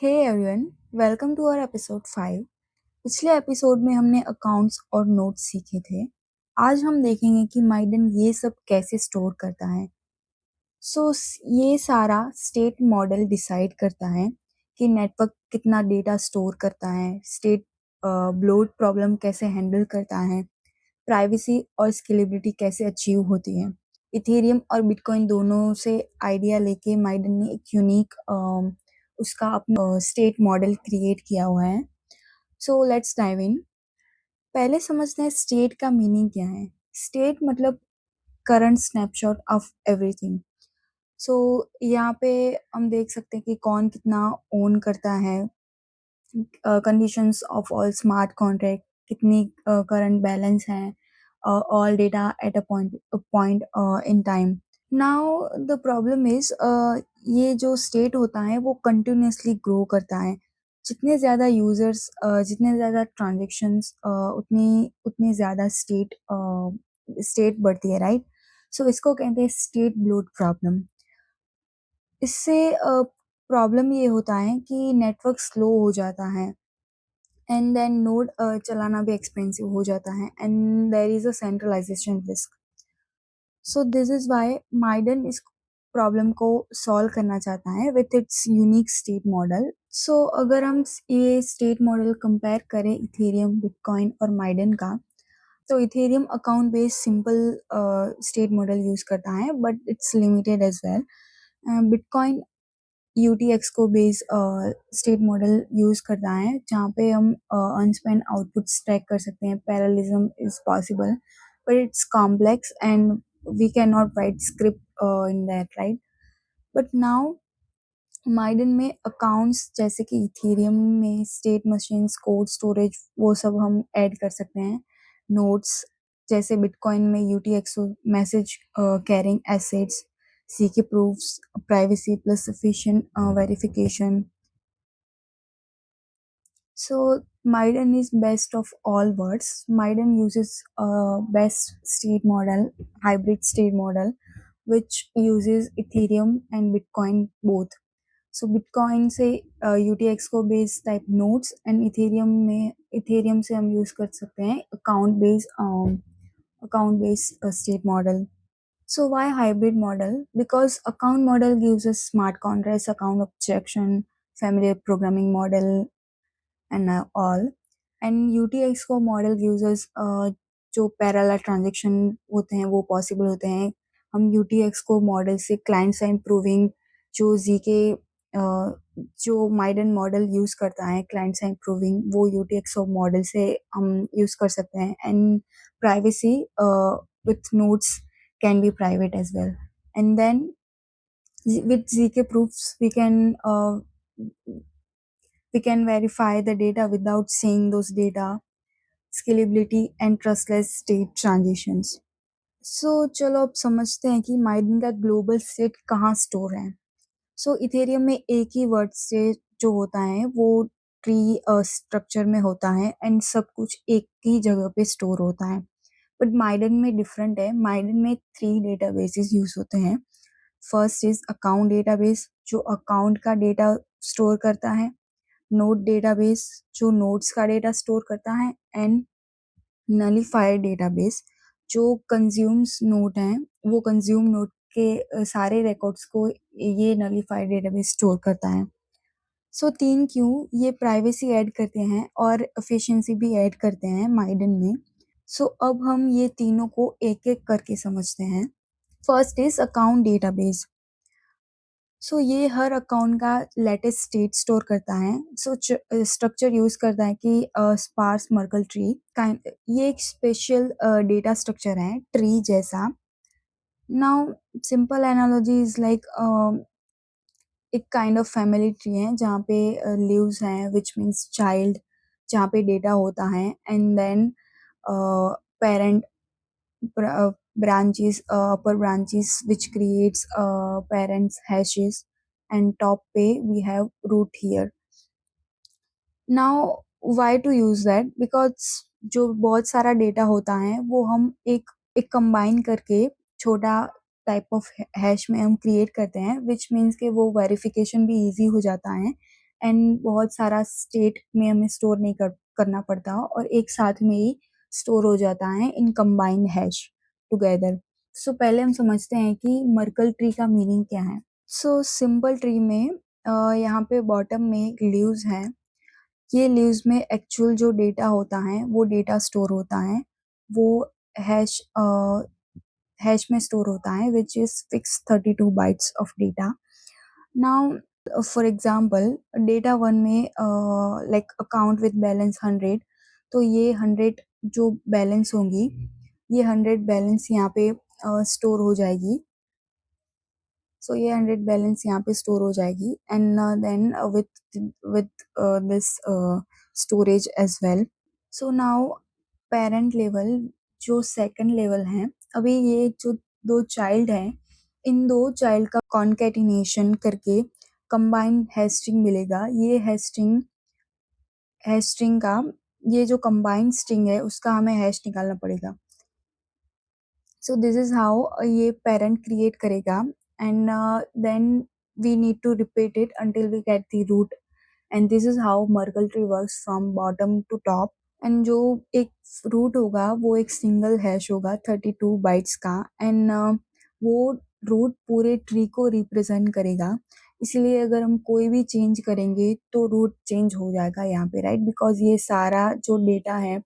Hey everyone, welcome to our episode 5। पिछले episode में हमने अकाउंट्स और नोट्स सीखे थे। आज हम देखेंगे कि माइडन ये सब कैसे स्टोर करता है। सो ये सारा स्टेट मॉडल डिसाइड करता है कि नेटवर्क कितना डेटा स्टोर करता है, स्टेट ब्लोट प्रॉब्लम कैसे हैंडल करता है, प्राइवेसी और स्केलेबिलिटी कैसे अचीव होती है। इथेरियम और बिटकॉइन दोनों से आइडिया लेके माइडन ने एक यूनिक उसका अपना स्टेट मॉडल क्रिएट किया हुआ है। So let's dive in. पहले समझते हैं स्टेट का मीनिंग क्या है। स्टेट मतलब करंट स्नैपशॉट ऑफ एवरीथिंग। सो यहाँ पे हम देख सकते हैं कि कौन कितना ओन करता है, conditions of all smart contract, कितनी करंट बैलेंस है, all data at a point in time. Now the problem is ये जो स्टेट होता है वो कंटिन्यूसली ग्रो करता है। जितने ज़्यादा यूजर्स, जितने ज़्यादा ट्रांजेक्शन्स, उतनी उतनी ज़्यादा स्टेट बढ़ती है, राइट। सो इसको कहते हैं स्टेट ब्लोट प्रॉब्लम। इससे प्रॉब्लम ये होता है कि नेटवर्क स्लो हो जाता है एंड देन नोड चलाना भी एक्सपेंसिव हो जाता है and there is a centralization risk. So this is why Miden इस प्रॉब्लम को सॉल्व करना चाहता है with its unique state model. So अगर हम ये स्टेट मॉडल कंपेयर करें इथेरियम, बिटकॉइन और माइडन का, तो Ethereum account based simple state model use करता है but it's limited as well. Bitcoin UTXO को बेस स्टेट मॉडल यूज करता है जहाँ पे हम अनस्पेंड आउटपुट्स ट्रैक कर सकते हैं। Parallelism is possible but it's complex and we can not write script in that, right. But now Miden में अकाउंट्स जैसे कि इथेरियम में स्टेट मशीन्स, कोड स्टोरेज, वो सब हम ऐड कर सकते हैं। नोट्स जैसे बिटकॉइन में UTXO message carrying assets, ZK proofs, privacy plus sufficient verification. So Maiden is best of all worlds. Maiden uses a best state model, hybrid state model, which uses Ethereum and Bitcoin both. So Bitcoin से UTX को base type notes and Ethereum से हम use कर सकते हैं account based state model. So why hybrid model? Because account model gives us smart contracts, account abstraction, familiar programming model, and all. And UTXO को model users जो parallel transaction होते हैं वो पॉसिबल होते हैं। हम यूटीएक्स को मॉडल से क्लाइंट साइड प्रूविंग, जो जी के जो माइडन मॉडल यूज करता है क्लाइंट साइड प्रूविंग, वो यूटीएक्स मॉडल से हम यूज कर सकते हैं। And privacy with notes can be private as well. And then with zk proofs we can verify the data without seeing those data, scalability and trustless state transitions. So चलो अब समझते हैं कि माइनिंग का global state कहाँ store है। सो Ethereum में एक ही वर्ड स्टेट जो होता है वो ट्री स्ट्रक्चर में होता है एंड सब कुछ एक ही जगह पे स्टोर होता है। बट माइडन में डिफरेंट है। माइडन में 3 डेटाबेसेस यूज होते हैं। फर्स्ट इज अकाउंट डेटाबेस जो अकाउंट का डेटा स्टोर करता है, नोट डेटाबेस जो नोट्स का डेटा स्टोर करता है, एंड नलीफाइड डेटाबेस जो कंज्यूम्स नोट हैं, वो कंज्यूम नोट के सारे रिकॉर्ड्स को ये नलीफाइड डेटाबेस स्टोर करता है। सो 3 क्यों, ये प्राइवेसी ऐड करते हैं और एफिशिएंसी भी ऐड करते हैं माइडन में। सो अब हम ये तीनों को एक एक करके समझते हैं। First is account database. So ये हर अकाउंट का लेटेस्ट स्टेट स्टोर करता है। सो स्ट्रक्चर यूज करता है कि स्पार्स मर्कल ट्री ये एक स्पेशल डेटा स्ट्रक्चर है ट्री जैसा। Now simple analogy is like एक काइंड ऑफ फैमिली ट्री है जहाँ पे लीव्स हैं विच मीन्स चाइल्ड, जहाँ पे डेटा होता है and then parent branches, upper branches which creates parents hashes, and top pay we have root here. Now why to use that? Because जो बहुत सारा डेटा होता है वो हम एक एक कंबाइन करके छोटा टाइप ऑफ हैश में हम क्रिएट करते हैं विच मीन्स कि वो वेरिफिकेशन भी इजी हो जाता है एंड बहुत सारा स्टेट में हमें स्टोर नहीं करना पड़ता और एक साथ में ही स्टोर हो जाता है इन कंबाइंड हैश टुगेदर। सो पहले हम समझते हैं कि मर्कल ट्री का मीनिंग क्या है। सो सिंपल ट्री में यहाँ पे बॉटम में लीव्स हैं। ये लीव्स में एक्चुअल जो डेटा होता है वो डेटा स्टोर होता है, वो हैश हैश में स्टोर होता है which is fix 32 bytes of data. Now for example data one में लाइक अकाउंट विद बैलेंस 100, तो ये 100 जो बैलेंस होंगी, ये 100 बैलेंस यहाँ पे स्टोर हो जाएगी। सो ये 100 बैलेंस यहाँ पे स्टोर हो जाएगी and then with this storage as well. So now parent level जो सेकंड लेवल है, अभी ये जो दो चाइल्ड हैं, इन दो चाइल्ड का कॉन्केटिनेशन करके कंबाइंड हैश मिलेगा। ये हैश स्ट्रिंग का ये जो कंबाइंड स्ट्रिंग है उसका हमें हैश निकालना पड़ेगा। सो दिस इज हाउ ये पेरेंट क्रिएट करेगा and then we need to repeat it until we get the root and this is how Merkle tree works from bottom to top. And जो एक root होगा वो एक single hash होगा 32 bytes का and वो root पूरे ट्री को रिप्रेजेंट करेगा। इसलिए अगर हम कोई भी चेंज करेंगे तो रूट चेंज हो जाएगा यहाँ पे, राइट, बिकॉज ये सारा जो डेटा है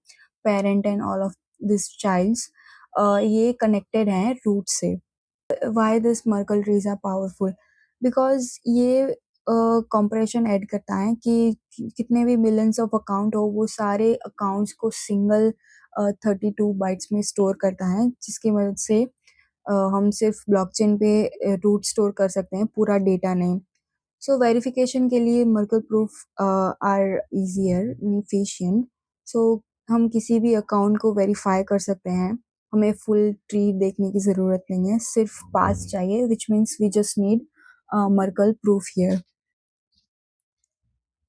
parent and all of this childs ये कनेक्टेड है रूट से। Why this Merkle trees are powerful, because ये कंप्रेशन ऐड करता है कि कितने भी मिलियंस ऑफ अकाउंट हो वो सारे अकाउंट्स को सिंगल 32 बाइट्स में स्टोर करता है, जिसकी मदद से हम सिर्फ ब्लॉकचेन पे रूट स्टोर कर सकते हैं, पूरा डेटा नहीं। सो वेरिफिकेशन के लिए Merkle proof are easier efficient. So हम किसी भी अकाउंट को वेरीफाई कर सकते हैं, हमें फुल ट्री देखने की ज़रूरत नहीं है, सिर्फ पास चाहिए, which means we just need Merkle proof here.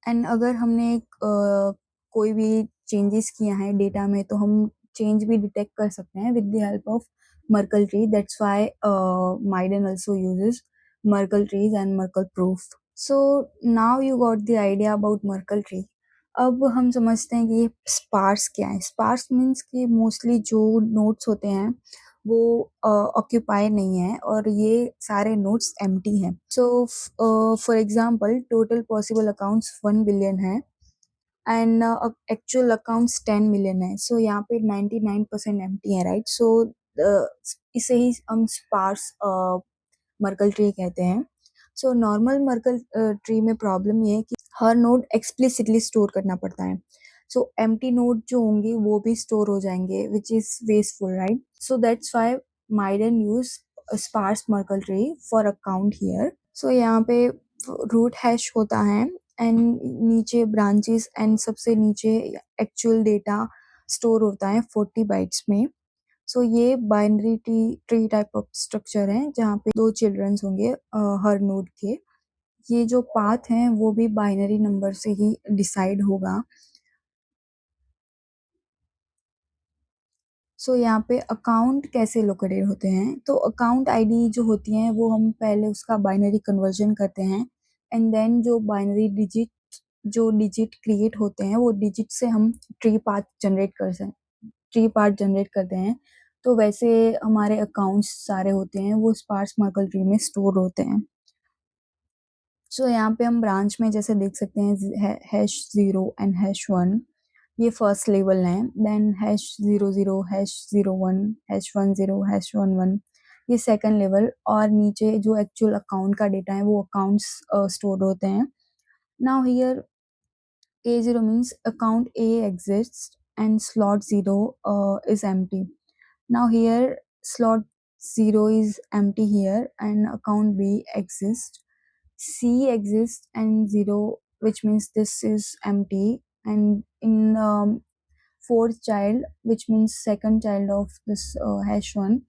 And अगर हमने कोई भी चेंजेस किया है डेटा में तो हम चेंज भी डिटेक्ट कर सकते हैं with the help of Merkel tree. That's why maiden also uses Merkel trees and Merkel proof. So now you got the idea about Merkel tree. अब हम समझते हैं कि ये स्पार्स क्या है। स्पार्स मीन्स कि मोस्टली जो नोट्स होते हैं वो ऑक्यूपाई नहीं है और ये सारे नोट्स एम्प्टी हैं। So for example total possible accounts 1 billion है एंड एक्चुअल अकाउंट्स 10 मिलियन है। सो यहाँ पे 99% एम्प्टी है, राइट। सो इसे ही हम स्पार्स मर्कल ट्री कहते हैं। सो नॉर्मल मर्कल ट्री में प्रॉब्लम ये है कि हर नोड एक्सप्लिसिटली स्टोर करना पड़ता है। सो एम्प्टी नोड जो होंगे वो भी स्टोर हो जाएंगे which is wasteful, right. So that's why Miden use sparse Merkle tree for account here. So यहाँ पे रूट हैश होता है एंड नीचे ब्रांचेस एंड सबसे नीचे एक्चुअल डेटा स्टोर होता है 40 बाइट्स में। सो ये binary tree type of structure है जहाँ पे दो चिल्ड्रंस होंगे हर नोड के। ये जो पाथ है वो भी बाइनरी नंबर से ही डिसाइड होगा। सो यहाँ पे अकाउंट कैसे लोकेटेड होते हैं, तो अकाउंट आईडी जो होती हैं वो हम पहले उसका बाइनरी कन्वर्जन करते हैं एंड देन जो बाइनरी डिजिट क्रिएट होते हैं वो डिजिट से हम ट्री पार्ट जनरेट करते हैं। तो वैसे हमारे अकाउंट्स सारे होते हैं वो स्पार्स मर्कल ट्री में स्टोर होते हैं। सो यहाँ पे हम ब्रांच में जैसे देख सकते हैं हैश 0 एंड हैश 1, ये फर्स्ट लेवल है। Then hash 00 hash 01 hash 10 hash 11, ये सेकंड लेवल। और नीचे जो एक्चुअल अकाउंट का डेटा है वो अकाउंट्स स्टोर होते हैं। Now here A0 means account A exists and slot 0 is empty. Now here slot 0 is empty here and account B exists. C exists and 0, which means this is empty. And in fourth child, which means second child of this hash 1,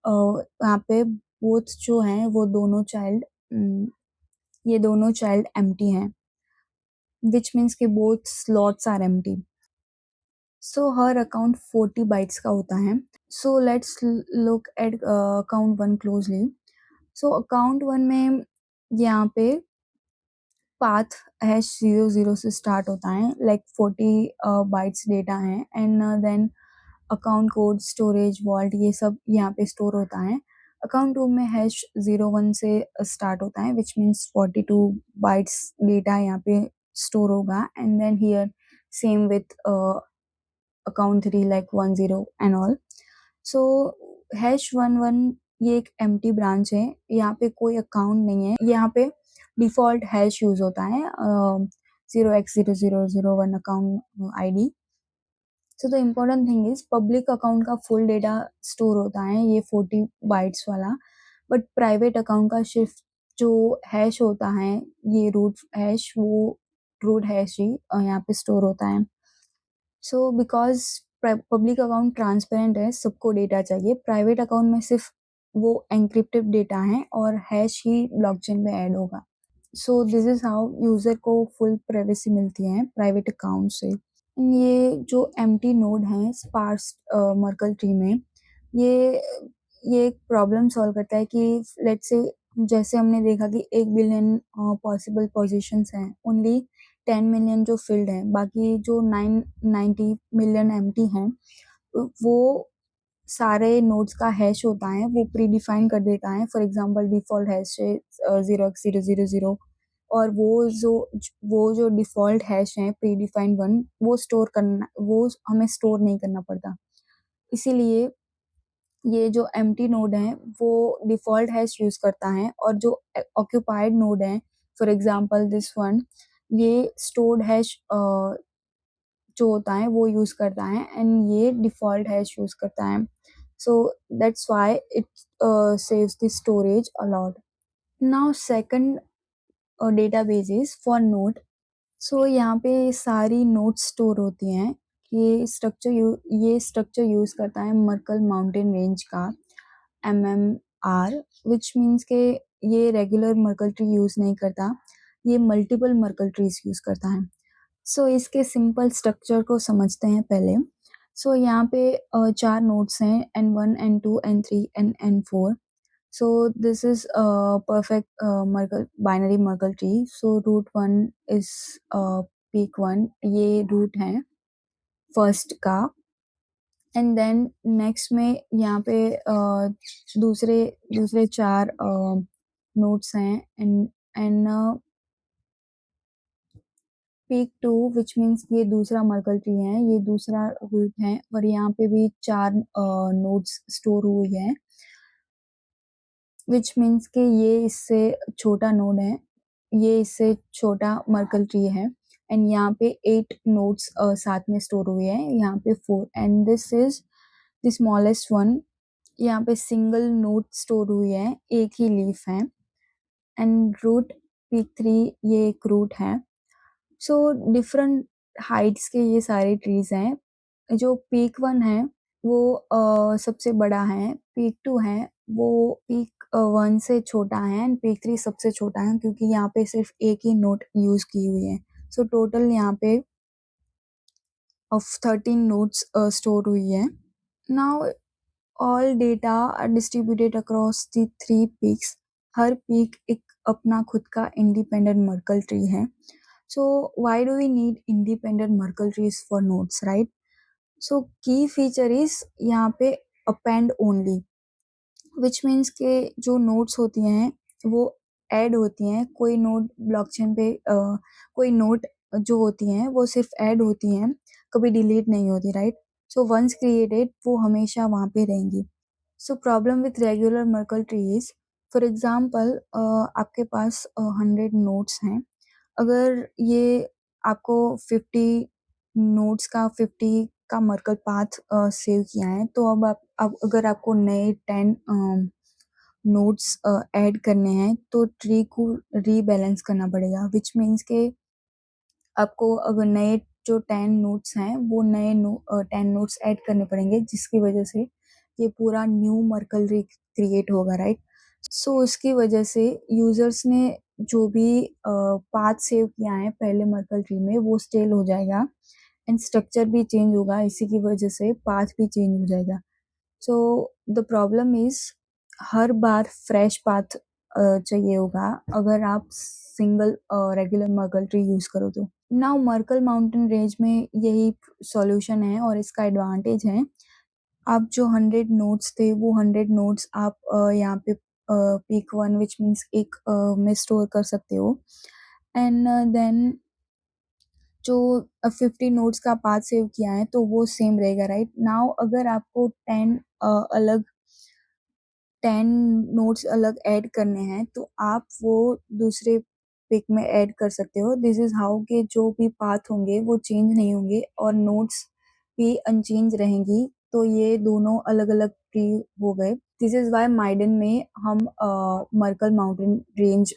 यहाँ पे both जो हैं वो दोनों child, ये दोनों child empty हैं, which means कि both slots are empty. So her account 40 bytes का होता है। So let's look at account 1 closely. So account 1 में यहाँ पे पाथ हैश 00 से स्टार्ट होता है, लाइक 40 बाइट्स डेटा है, and then account code, storage, vault, ये सब यहाँ पे स्टोर होता है। अकाउंट 2 में हैश 01 से स्टार्ट होता है, विच मीन्स 42 बाइट्स डेटा यहाँ पे स्टोर होगा, and then here same with account 3 like 10 and all. So hash 11 ये एक एम्प्टी ब्रांच है, यहाँ पे कोई अकाउंट नहीं है, यहाँ पे डिफॉल्ट हैश यूज होता है 0x0001 account ID. So the important thing is public account का फुल डेटा स्टोर होता है, ये 40 बाइट्स वाला, बट प्राइवेट अकाउंट का सिर्फ जो हैश होता है, ये रूट हैश, वो रूट हैश ही यहाँ पे स्टोर होता है। So because public account transparent है, सबको डेटा चाहिए, प्राइवेट अकाउंट में सिर्फ वो एन्क्रिप्टेड डेटा है और हैश ही ब्लॉकचेन में ऐड होगा। सो दिस इज हाउ यूजर को फुल प्राइवेसी मिलती है प्राइवेट अकाउंट से। ये जो एम्प्टी नोड है स्पार्स मर्कल ट्री में, ये ये एक प्रॉब्लम सॉल्व करता है कि लेट्स से जैसे हमने देखा कि 1 बिलियन पॉसिबल पोजीशंस हैं, ओनली 10 मिलियन जो फिल्ड है, बाकी जो 990 मिलियन एम्प्टी हैं, वो सारे नोड्स का हैश होता है, वो प्री डिफाइन कर देता है। फॉर एग्जांपल डिफॉल्ट हैश है 0x000, और वो जो डिफॉल्ट हैश है प्री डिफाइंड वन, वो स्टोर करना, वो हमें स्टोर नहीं करना पड़ता। इसीलिए ये जो एम्प्टी नोड है वो डिफॉल्ट हैश यूज करता है, और जो ऑक्यूपाइड नोड है, फॉर एग्जांपल दिस वन, ये स्टोर्ड हैश जो होता है वो यूज करता है, एंड ये डिफॉल्ट हैश यूज करता है। So that's why it saves the storage a lot. Now second database for node. So यहाँ पे सारी नोट्स स्टोर होती हैं। ये स्ट्रक्चर यूज करता है मर्कल माउंटेन रेंज का MMR, विच मीन्स के ये रेगुलर मर्कल ट्री यूज नहीं करता, ये मल्टीपल मर्कल ट्रीज यूज करता है। सो इसके सिंपल स्ट्रक्चर को समझते हैं पहले। सो यहाँ पे 4 नोड्स हैं, N1, N2, N3 and N4। So this is a perfect binary Merkle tree. So root 1 is peak 1, ये root है first का, and then next में यहाँ पे दूसरे दूसरे 4 nodes हैं, and peak 2 which means ये दूसरा Merkle tree है, ये दूसरा root है, और यहाँ पे भी 4 nodes स्टोर हुई है, विच मीन्स कि ये इससे छोटा नोड है, ये इससे छोटा मर्कल ट्री है, एंड यहाँ पे 8 नोड्स साथ में स्टोर हुए हैं, यहाँ पे 4, and this is the smallest one. यहाँ पे सिंगल नोड स्टोर हुई है, एक ही लीफ है, एंड रूट पीक 3 ये एक रूट है। सो डिफरेंट हाइट्स के ये सारे ट्रीज हैं। जो पीक 1 है वो सबसे बड़ा है, पीक 2 है वो पीक 1 से छोटा है, एंड पीक 3 सबसे छोटा है, क्योंकि यहाँ पे सिर्फ एक ही नोट यूज की हुई है। सो टोटल यहाँ पे ऑफ 13 नोट्स स्टोर हुई है। Now all data are distributed across the 3 peaks. हर पीक एक अपना खुद का इंडिपेंडेंट मर्कल ट्री है। So why do we need independent Merkle trees for nodes, right? So key feature is यहाँ पे append only, which means के जो nodes होती हैं वो ऐड होती हैं, कोई नोड ब्लॉकचेन पे कोई नोड जो होती हैं वो सिर्फ ऐड होती हैं, कभी डिलीट नहीं होती, राइट? सो वंस क्रिएटेड वो हमेशा वहाँ पे रहेंगी। So problem with regular Merkel trees, for example आपके पास 100 नोड्स हैं, अगर ये आपको 50 नोड्स का 50 का मर्कल पाथ सेव किया है, तो अब अगर आपको नए 10 नोड्स ऐड करने हैं, तो ट्री को रीबैलेंस करना पड़ेगा, विच मीन्स के आपको अगर नए जो 10 नोड्स हैं वो नए 10 नोड्स ऐड करने पड़ेंगे, जिसकी वजह से ये पूरा न्यू मर्कल ट्री क्रिएट होगा, राइट? सो उसकी वजह से यूजर्स ने जो भी पाथ सेव किया है पहले मर्कल ट्री में वो स्टेल हो जाएगा, एंड स्ट्रक्चर भी चेंज होगा, इसी की वजह से पाथ भी चेंज हो जाएगा। So the problem is her bar fresh path चाहिए होगा अगर आप single regular Merkle tree use करो तो। नाउ मर्कल माउंटेन रेंज में यही सॉल्यूशन है और इसका एडवांटेज है, आप जो 100 नोड्स थे वो 100 नोड्स आप यहाँ पे पीक 1 व्हिच मीन्स एक में स्टोर कर सकते हो एंड देन जो 50 नोड्स का पाथ सेव किया है तो वो सेम रहेगा राइट। नाउ अगर आपको 10 अलग 10 नोट्स अलग ऐड करने हैं तो आप वो दूसरे पिक में ऐड कर सकते हो। दिस इज़ हाउ के जो भी पाथ होंगे वो चेंज नहीं होंगे और नोट्स भी अनचेंज रहेंगी, तो ये दोनों अलग-अलग ट्री हो गए। दिस इज़ व्हाई माइडन में हम Merkle mountain range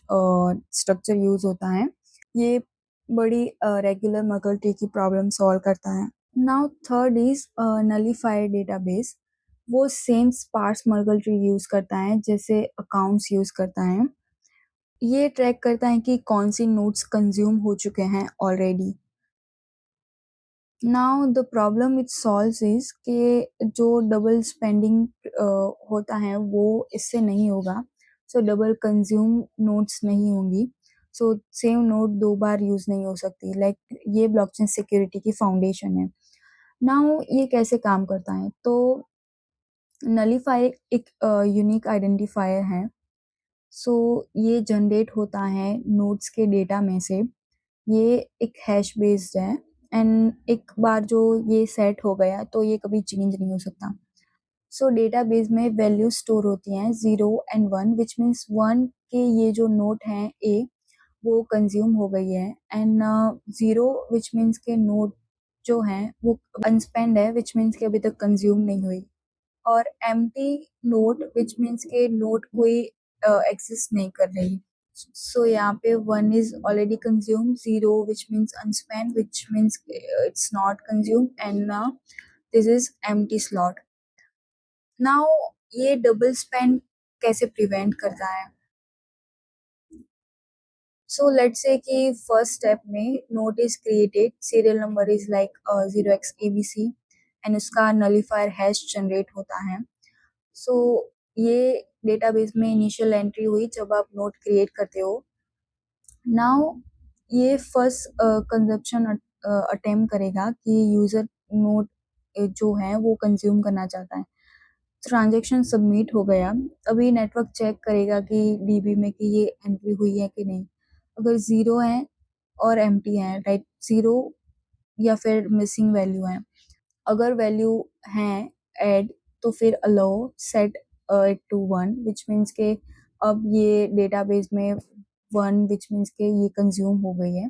structure use होता है। ये बड़ी रेगुलर मर्कल ट्री की प्रॉब्लम सॉल्व करता है। Now third is nullifier database. वो same sparse Merkle tree use करता है जैसे अकाउंट्स यूज़ करता है। ये ट्रैक करता है कि कौन सी नोट्स कंज्यूम हो चुके हैं already. Now the problem it solves is कि जो डबल स्पेंडिंग होता है वो इससे नहीं होगा। सो डबल कंज्यूम नोट्स नहीं होंगी। सो सेम नोट 2 बार यूज़ नहीं हो सकती। लाइक ये ब्लॉकचेन सिक्योरिटी की फाउंडेशन है। नाउ ये कैसे काम करता है? तो नलीफायर एक यूनिक आइडेंटिफायर है। सो ये जनरेट होता है नोड्स के डेटा में से। ये एक हैश बेस्ड है एंड एक बार जो ये सेट हो गया तो ये कभी चेंज नहीं हो सकता। सो डेटाबेस में वैल्यू स्टोर होती हैं 0 एंड 1 व्हिच मीन्स 1 के ये जो नोट हैं ए वो कंज्यूम हो गई है एंड 0 व्हिच मीन्स के नोट जो हैं वो अनस्पेंड है व्हिच मीन्स कि अभी तक कंज्यूम नहीं हुई। और एम्प्टी नोट व्हिच मीन्स के नोट कोई एग्जिस्ट नहीं कर रही। सो यहाँ पे 1 is already consume, 0 which means unspend which means it's not consume and this is empty slot. Now ये डबल स्पेंड कैसे प्रिवेंट करता है? सो लेट्स से कि फर्स्ट स्टेप में note is created, serial number is like 0xabc and उसका nullifier hash generate होता है। सो ये डेटाबेस में इनिशियल एंट्री हुई जब आप नोट क्रिएट करते हो। नाउ ये फर्स्ट कंजप्शन अटेम्प्ट करेगा कि यूजर नोट जो है वो कंज्यूम करना चाहता है। ट्रांजैक्शन सबमिट हो गया, अभी नेटवर्क चेक करेगा कि डीबी में कि ये एंट्री हुई है कि नहीं। अगर ज़ीरो है और एम्प्टी है राइट, ज़ीरो या फिर मिसिंग वैल्यू है। अगर वैल्यू है ऐड तो फिर allow set it to 1 which means के अब ये डेटाबेस में 1 व्हिच मीन्स के ये कंज्यूम हो गई है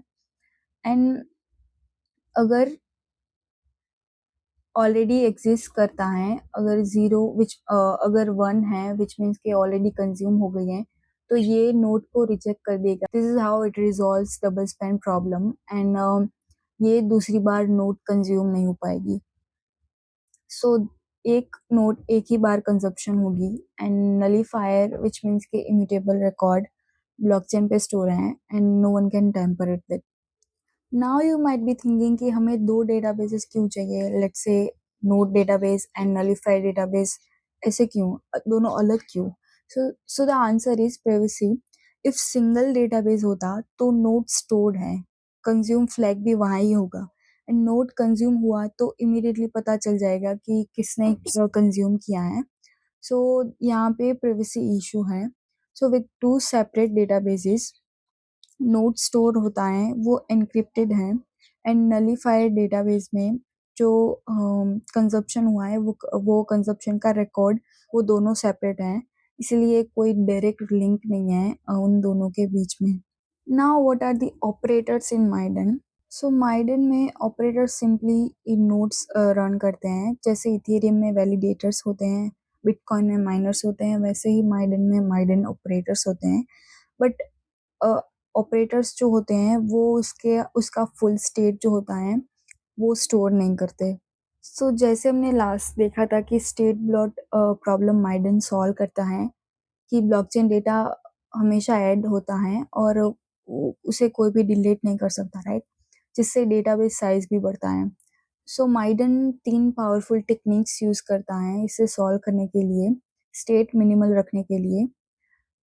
एंड अगर ऑलरेडी एग्जिस्ट करता है, अगर 0 अगर 1 है व्हिच मीन्स के ऑलरेडी कंज्यूम हो गई है, तो ये नोड को रिजेक्ट कर देगा। This is how it resolves double spend problem and ये दूसरी बार नोड कंज्यूम नहीं हो पाएगी। सो एक नोड एक ही बार कंजप्शन होगी एंड नलीफायर व्हिच मीन्स के इम्यूटेबल रिकॉर्ड ब्लॉकचेन पे स्टोर है and no one can tamper it with. Now you might be thinking कि हमें 2 डेटाबेसेस क्यों चाहिए? Let's say node database and nullified database, ऐसे क्यों? दोनों अलग क्यों? So the answer is privacy. If single database होता तो नोड स्टोर्ड है, कंज्यूम फ्लैग भी वहाँ ही होगा एंड नोड कंज्यूम हुआ तो इमीडिएटली पता चल जाएगा कि किसने कंज्यूम किया है। सो यहाँ पे प्राइवेसी इशू है। So with 2 separate databases note store होता है वो एन्क्रिप्टेड है एंड नलीफाइड डेटाबेस में जो कंजप्शन हुआ है वो कंजप्शन का रिकॉर्ड वो दोनों सेपरेट हैं, इसलिए कोई डायरेक्ट लिंक नहीं है उन दोनों के बीच में। Now what are the operators in Miden? So Miden में ऑपरेटर्स सिंपली इन नोड्स रन करते हैं, जैसे इथेरियम में वैलिडेटर्स होते हैं, बिटकॉइन में माइनर्स होते हैं, वैसे ही माइडन में माइडन ऑपरेटर्स होते हैं। बट ऑपरेटर्स जो होते हैं वो उसके उसका फुल स्टेट जो होता है वो स्टोर नहीं करते। सो जैसे हमने लास्ट देखा था कि state blot problem maiden solve करता है कि ब्लॉकचेन डेटा हमेशा ऐड होता है और उसे कोई भी डिलीट नहीं कर सकता राइट, जिससे डेटाबेस साइज भी बढ़ता है। सो माइडन 3 पावरफुल टेक्निक्स यूज करता है इसे सॉल्व करने के लिए, स्टेट मिनिमल रखने के लिए।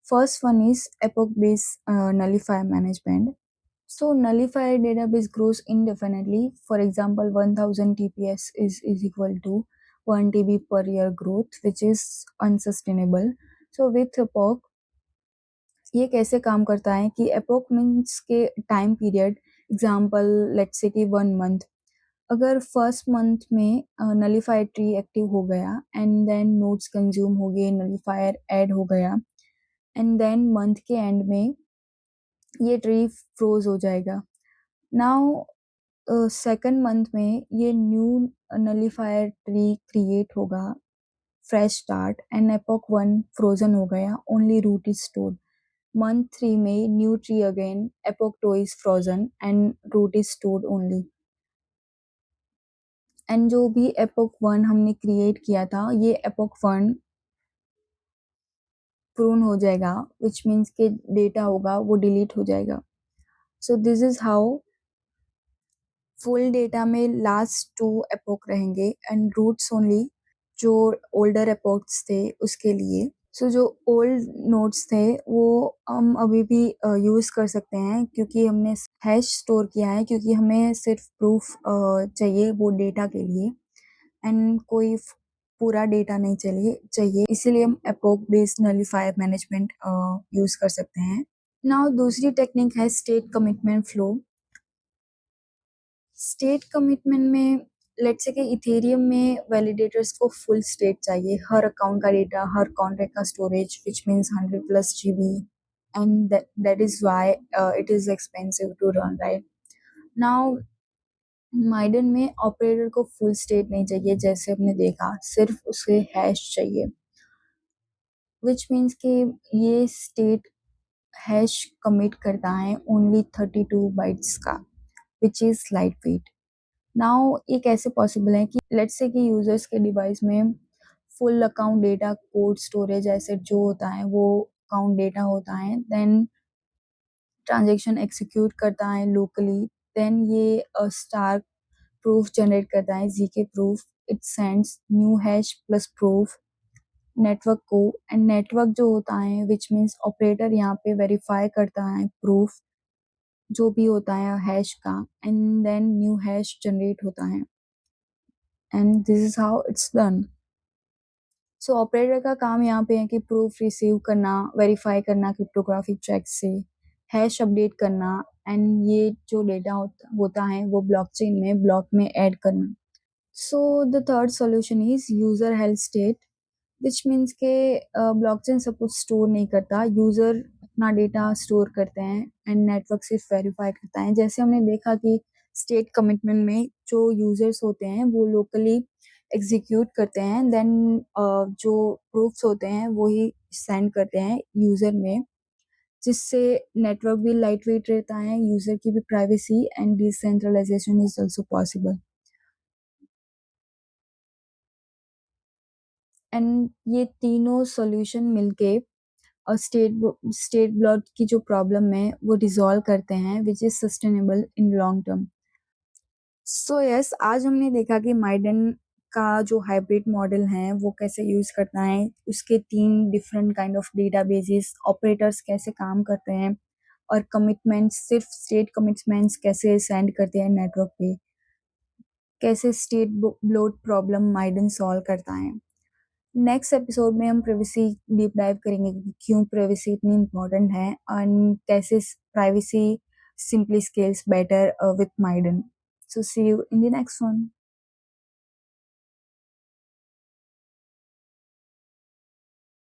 First one is epoch-based nullifier management. So nullifier database grows indefinitely. For example, 1000 TPS is equal to 1 TB per year growth, which is unsustainable. So with epoch, ये कैसे काम करता है कि एपोक मीन्स के time period, example let's say कि 1 month. अगर first month में नलिफायर ट्री एक्टिव हो गया एंड देन नोड्स कंज्यूम हो गए, नलिफायर ऐड हो गया एंड देन मंथ के एंड में ये ट्री फ्रोज हो जाएगा। नाउ सेकंड मंथ में ये न्यू नलिफायर ट्री क्रिएट होगा, fresh start and epoch 1 frozen हो गया, only root is stored. Month 3 में new tree again, epoch 2 is frozen and root is stored only. And जो भी एपोक 1 हमने क्रिएट किया था, ये एपोक 1 प्रून हो जाएगा, विच मीन्स के डेटा होगा वो डिलीट हो जाएगा। सो this is how full data में लास्ट 2 एपोक रहेंगे एंड रूट्स ओनली जो ओल्डर एपोक्स थे उसके लिए। सो जो ओल्ड नोट्स थे वो हम अभी भी यूज़ कर सकते हैं क्योंकि हमने हैश स्टोर किया है, क्योंकि हमें सिर्फ प्रूफ चाहिए वो डेटा के लिए एंड कोई पूरा डेटा नहीं चाहिए, इसीलिए हम एपोक बेस्ड नलिफायर मैनेजमेंट यूज़ कर सकते हैं। नाउ दूसरी टेक्निक है state commitment flow. State commitment में लेट्स से कि इथेरियम में वैलिडेटर्स को फुल स्टेट चाहिए, हर अकाउंट का डेटा, हर कॉन्ट्रैक्ट का storage, which means 100 plus GB, and that is why it is expensive to run, right? Now maiden में operator को full state नहीं चाहिए, जैसे हमने देखा सिर्फ उसके हैश चाहिए, विच मीन्स कि ये स्टेट हैश कमिट करता है ओनली 32 बाइट्स का, which is light weight. Now ये कैसे पॉसिबल है कि लेट्स से कि यूजर्स के डिवाइस में full account data, code, storage asset जो होता है वो अकाउंट डेटा होता है, देन ट्रांजेक्शन एग्जीक्यूट करता है लोकली, देन ये स्टार प्रूफ जनरेट करता है, GK proof, it sends new hash plus proof network को, एंड नेटवर्क जो होता है विच मीन्स ऑपरेटर यहाँ पे वेरीफाई करता है प्रूफ जो भी होता है हैश का, and then new hash generate होता है, and this is how it's done. So operator का काम यहाँ पे है कि प्रूफ रिसीव करना, वेरीफाई करना क्रिप्टोग्राफिक चेक से, हैश अपडेट करना, एंड ये जो डेटा होता है वो ब्लॉकचेन में ब्लॉक में ऐड करना। So the third solution is user health state, which means के ब्लॉकचेन सब कुछ स्टोर नहीं करता, यूजर अपना डेटा स्टोर करते हैं एंड नेटवर्क सिर्फ वेरीफाई करता है। जैसे हमने देखा कि स्टेट कमिटमेंट में जो यूजर्स होते हैं वो लोकली एग्जीक्यूट करते हैं, देन जो प्रूफ्स होते हैं वही सेंड करते हैं यूजर में, जिससे नेटवर्क भी लाइट वेट रहता है, यूजर की भी privacy and decentralization is also possible. And ये तीनों सॉल्यूशन मिलके और स्टेट ब्लॉक की जो प्रॉब्लम है वो रिजॉल्व करते हैं, which is sustainable in long term. So yes, आज हमने देखा कि माइडन का जो हाइब्रिड मॉडल है वो कैसे यूज करता है, उसके 3 different kind of databases, operators कैसे काम करते हैं, और कमिटमेंट्स, सिर्फ स्टेट कमिटमेंट्स कैसे सेंड करते हैं नेटवर्क पे, कैसे state bloat problem maiden solve करता है। नेक्स्ट एपिसोड में हम प्राइवेसी डीप डाइव करेंगे कि क्यों प्राइवेसी इतनी इम्पोर्टेंट है एंड कैसे privacy simply scales better with Miden. So see you in the next one.